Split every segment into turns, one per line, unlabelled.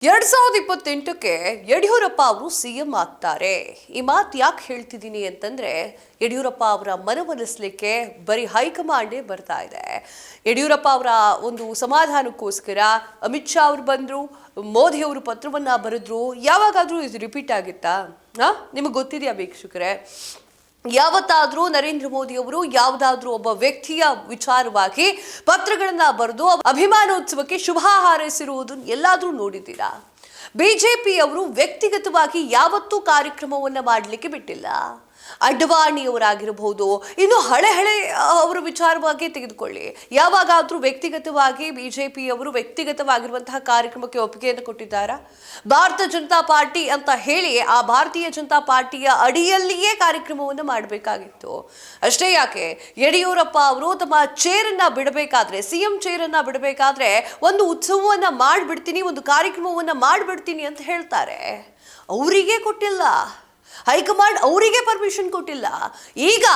2028ಕ್ಕೆ ಯಡಿಯೂರಪ್ಪ ಅವರು ಸಿಎಂ ಆಗ್ತಾರೆ. ಈ ಮಾತು ಯಾಕೆ ಹೇಳ್ತಿದ್ದೀನಿ ಅಂತಂದ್ರೆ ಯಡಿಯೂರಪ್ಪ ಅವರ ಮನವೊಲಿಸಲಿಕ್ಕೆ ಬರೀ ಹೈಕಮಾಂಡೇ ಬರ್ತಾ ಇದೆ. ಯಡಿಯೂರಪ್ಪ ಅವರ ಒಂದು ಸಮಾಧಾನಕ್ಕೋಸ್ಕರ ಅಮಿತ್ ಶಾ ಅವರು ಬಂದ್ರು, ಮೋದಿ ಅವರು ಪತ್ರವನ್ನ ಬರೆದ್ರು. ಯಾವಾಗಾದ್ರೂ ಇದು ರಿಪೀಟ್ ಆಗಿತ್ತಾ? ನಿಮಗೆ ಗೊತ್ತಿದೆಯಾ ವೀಕ್ಷಕರೇ? ಯಾವತ್ತಾದ್ರೂ ನರೇಂದ್ರ ಮೋದಿ ಅವರು ಯಾವುದಾದ್ರೂ ಒಬ್ಬ ವ್ಯಕ್ತಿಯ ವಿಚಾರವಾಗಿ ಪತ್ರಗಳನ್ನ ಬರೆದು ಅಭಿಮಾನೋತ್ಸವಕ್ಕೆ ಶುಭ ಹಾರೈಸಿರುವುದನ್ನು ಎಲ್ಲಾದ್ರೂ ನೋಡಿದ್ದೀರಾ? ಬಿಜೆಪಿ ಅವರು ವ್ಯಕ್ತಿಗತವಾಗಿ ಯಾವತ್ತೂ ಕಾರ್ಯಕ್ರಮವನ್ನ ಮಾಡಲಿಕ್ಕೆ ಬಿಟ್ಟಿಲ್ಲ. ಅಡ್ವಾಣಿಯವರಾಗಿರಬಹುದು, ಇನ್ನು ಹಳೆ ಅವರ ವಿಚಾರವಾಗಿ ತೆಗೆದುಕೊಳ್ಳಿ, ಯಾವಾಗಾದ್ರೂ ವ್ಯಕ್ತಿಗತವಾಗಿ ಬಿಜೆಪಿ ಅವರು ವ್ಯಕ್ತಿಗತವಾಗಿರುವಂತಹ ಕಾರ್ಯಕ್ರಮಕ್ಕೆ ಒಪ್ಪಿಗೆಯನ್ನು ಕೊಟ್ಟಿದ್ದಾರಾ? ಭಾರತ ಜನತಾ ಪಾರ್ಟಿ ಅಂತ ಹೇಳಿ ಆ ಭಾರತೀಯ ಜನತಾ ಪಾರ್ಟಿಯ ಅಡಿಯಲ್ಲಿಯೇ ಕಾರ್ಯಕ್ರಮವನ್ನು ಮಾಡಬೇಕಾಗಿತ್ತು. ಅಷ್ಟೇ ಯಾಕೆ, ಯಡಿಯೂರಪ್ಪ ಅವರು ತಮ್ಮ ಚೇರನ್ನ ಬಿಡಬೇಕಾದ್ರೆ, ಸಿಎಂ ಚೇರನ್ನ ಬಿಡಬೇಕಾದ್ರೆ ಒಂದು ಉತ್ಸವವನ್ನ ಮಾಡಿಬಿಡ್ತೀನಿ, ಒಂದು ಕಾರ್ಯಕ್ರಮವನ್ನ ಮಾಡಿಬಿಡ್ತೀನಿ ಅಂತ ಹೇಳ್ತಾರೆ. ಅವರಿಗೆ ಕೊಟ್ಟಿಲ್ಲ, ಹೈಕಮಾಂಡ್ ಅವರಿಗೆ ಪರ್ಮಿಷನ್ ಕೊಟ್ಟಿಲ್ಲ. ಈಗ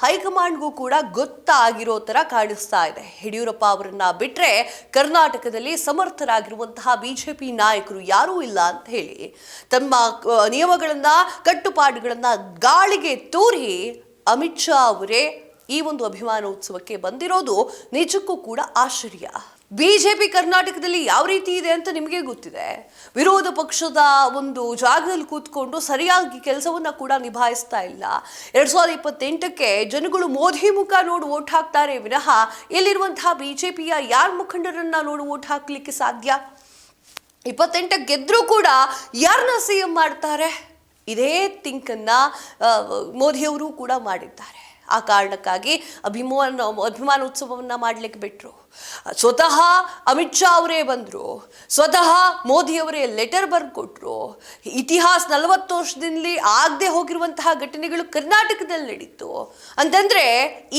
ಹೈಕಮಾಂಡ್ಗೂ ಕೂಡ ಗೊತ್ತಾಗಿರೋ ತರ ಕಾಣಿಸ್ತಾ ಇದೆ. ಯಡಿಯೂರಪ್ಪ ಅವರನ್ನ ಬಿಟ್ರೆ ಕರ್ನಾಟಕದಲ್ಲಿ ಸಮರ್ಥರಾಗಿರುವಂತಹ ಬಿಜೆಪಿ ನಾಯಕರು ಯಾರೂ ಇಲ್ಲ ಅಂತ ಹೇಳಿ ತಮ್ಮ ನಿಯಮಗಳನ್ನ, ಕಟ್ಟುಪಾಡುಗಳನ್ನ ಗಾಳಿಗೆ ತೂರಿ ಅಮಿತ್ ಶಾ ಅವರೇ ಈ ಒಂದು ಅಭಿಮಾನೋತ್ಸವಕ್ಕೆ ಬಂದಿರೋದು ನಿಜಕ್ಕೂ ಕೂಡ ಆಶ್ಚರ್ಯ. ಬಿಜೆಪಿ ಕರ್ನಾಟಕದಲ್ಲಿ ಯಾವ ರೀತಿ ಇದೆ ಅಂತ ನಿಮಗೆ ಗೊತ್ತಿದೆ. ವಿರೋಧ ಪಕ್ಷದ ಒಂದು ಜಾಗದಲ್ಲಿ ಕೂತ್ಕೊಂಡು ಸರಿಯಾಗಿ ಕೆಲಸವನ್ನ ಕೂಡ ನಿಭಾಯಿಸ್ತಾ ಇಲ್ಲ. 2028ಕ್ಕೆ ಜನಗಳು ಮೋದಿ ಮುಖ ನೋಡಿ ಓಟ್ ಹಾಕ್ತಾರೆ ವಿನಃ ಇಲ್ಲಿರುವಂತಹ ಬಿಜೆಪಿಯ ಯಾರ ಮುಖಂಡರನ್ನ ನೋಡಿ ಓಟ್ ಹಾಕ್ಲಿಕ್ಕೆ ಸಾಧ್ಯ? 28ಕ್ಕೆ ಗೆದ್ರೂ ಕೂಡ ಯಾರನ್ನ ಸಿಎಂ ಮಾಡ್ತಾರೆ? ಇದೇ ಥಿಂಕನ್ನ ಮೋದಿಯವರು ಕೂಡ ಮಾಡಿದ್ದಾರೆ. ಆ ಕಾರಣಕ್ಕಾಗಿ ಅಭಿಮಾನೋತ್ಸವವನ್ನ ಮಾಡಲಿಕ್ಕೆ ಬಿಟ್ರು. ಸ್ವತಃ ಅಮಿತ್ ಶಾ ಅವರೇ ಬಂದ್ರು, ಸ್ವತಃ ಮೋದಿ ಅವರೇ ಲೆಟರ್ ಬರೆದು ಕೊಟ್ರು. ಇತಿಹಾಸ 40 ವರ್ಷದಲ್ಲಿ ಆಗದೆ ಹೋಗಿರುವಂತಹ ಘಟನೆಗಳು ಕರ್ನಾಟಕದಲ್ಲಿ ನಡೀತು ಅಂತಂದ್ರೆ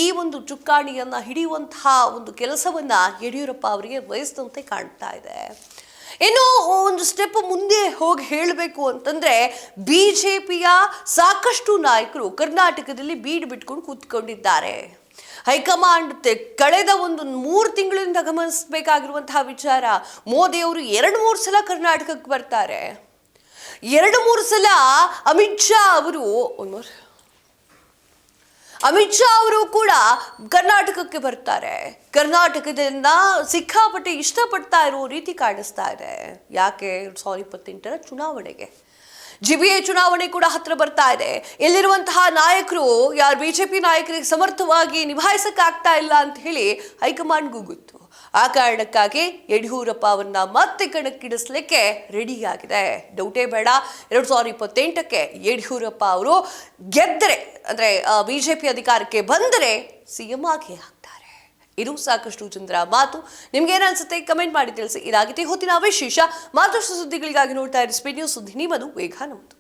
ಈ ಒಂದು ಚುಕ್ಕಾಣಿಯನ್ನ ಹಿಡಿಯುವಂತಹ ಒಂದು ಕೆಲಸವನ್ನ ಯಡಿಯೂರಪ್ಪ ಅವರಿಗೆ ವಹಿಸಿದಂತೆ ಕಾಣ್ತಾ ಇದೆ. ಇನ್ನು ಒಂದು ಸ್ಟೆಪ್ ಮುಂದೆ ಹೋಗಿ ಹೇಳಬೇಕು ಅಂತಂದ್ರೆ ಬಿಜೆಪಿಯ ಸಾಕಷ್ಟು ನಾಯಕರು ಕರ್ನಾಟಕದಲ್ಲಿ ಬೀಡು ಬಿಟ್ಕೊಂಡು ಕೂತ್ಕೊಂಡಿದ್ದಾರೆ. ಹೈಕಮಾಂಡ್ ಕಳೆದ ಒಂದು 3 ತಿಂಗಳಿಂದ ಗಮನಿಸಬೇಕಾಗಿರುವಂತಹ ವಿಚಾರ, ಮೋದಿ ಅವರು 2-3 ಸಲ ಕರ್ನಾಟಕಕ್ಕೆ ಬರ್ತಾರೆ. 2-3 ಸಲ ಅಮಿತ್ ಶಾ ಅವರು ಕೂಡ ಕರ್ನಾಟಕಕ್ಕೆ ಬರ್ತಾರೆ. ಕರ್ನಾಟಕದಿಂದ ಸಿಕ್ಕಾಪಟ್ಟೆ ಇಷ್ಟಪಡ್ತಾ ಇರೋ ರೀತಿ ಕಾಣಿಸ್ತಾ ಇದೆ. ಯಾಕೆ? 2028ರ ಚುನಾವಣೆಗೆ, ಜಿಬಿಎ ಚುನಾವಣೆ ಕೂಡ ಹತ್ರ ಬರ್ತಾ ಇದೆ. ಇಲ್ಲಿರುವಂತಹ ನಾಯಕರು ಯಾರು ಬಿಜೆಪಿ ನಾಯಕರಿಗೆ ಸಮರ್ಥವಾಗಿ ನಿಭಾಯಿಸಕ್ಕಾಗ್ತಾ ಇಲ್ಲ ಅಂತ ಹೇಳಿ ಹೈಕಮಾಂಡ್ಗೂ ಗೊತ್ತು. ಆ ಕಾರಣಕ್ಕಾಗಿ ಯಡಿಯೂರಪ್ಪ ಅವರನ್ನ ಮತ್ತೆ ಕಣಕ್ಕಿಳಿಸ್ಲಿಕ್ಕೆ ರೆಡಿಯಾಗಿದೆ. ಡೌಟೇ ಬೇಡ, 2028ಕ್ಕೆ ಯಡಿಯೂರಪ್ಪ ಅವರು ಗೆದ್ದರೆ, ಅಂದ್ರೆ ಬಿಜೆಪಿ ಅಧಿಕಾರಕ್ಕೆ ಬಂದರೆ ಸಿಎಂ ಆಗಿ ಆಗ್ತಾರೆ. ಇದು ಸಾಕಷ್ಟು ಜನರ ಮಾತು. ನಿಮ್ಗೆ ಏನನ್ಸುತ್ತೆ ಕಮೆಂಟ್ ಮಾಡಿ ತಿಳಿಸಿ. ಇದಾಗಿದೆ ಹೊತ್ತಿನ ವಿಶೇಷ. ಮತ್ತಷ್ಟು ಸುದ್ದಿಗಳಿಗಾಗಿ ನೋಡ್ತಾ ಇರಿ ಸ್ಪೀಡ್ ನ್ಯೂಸ್. ಸುದ್ದಿ ನಿಮ್ಮದು, ವೇಗ ನಮ್ಮದು.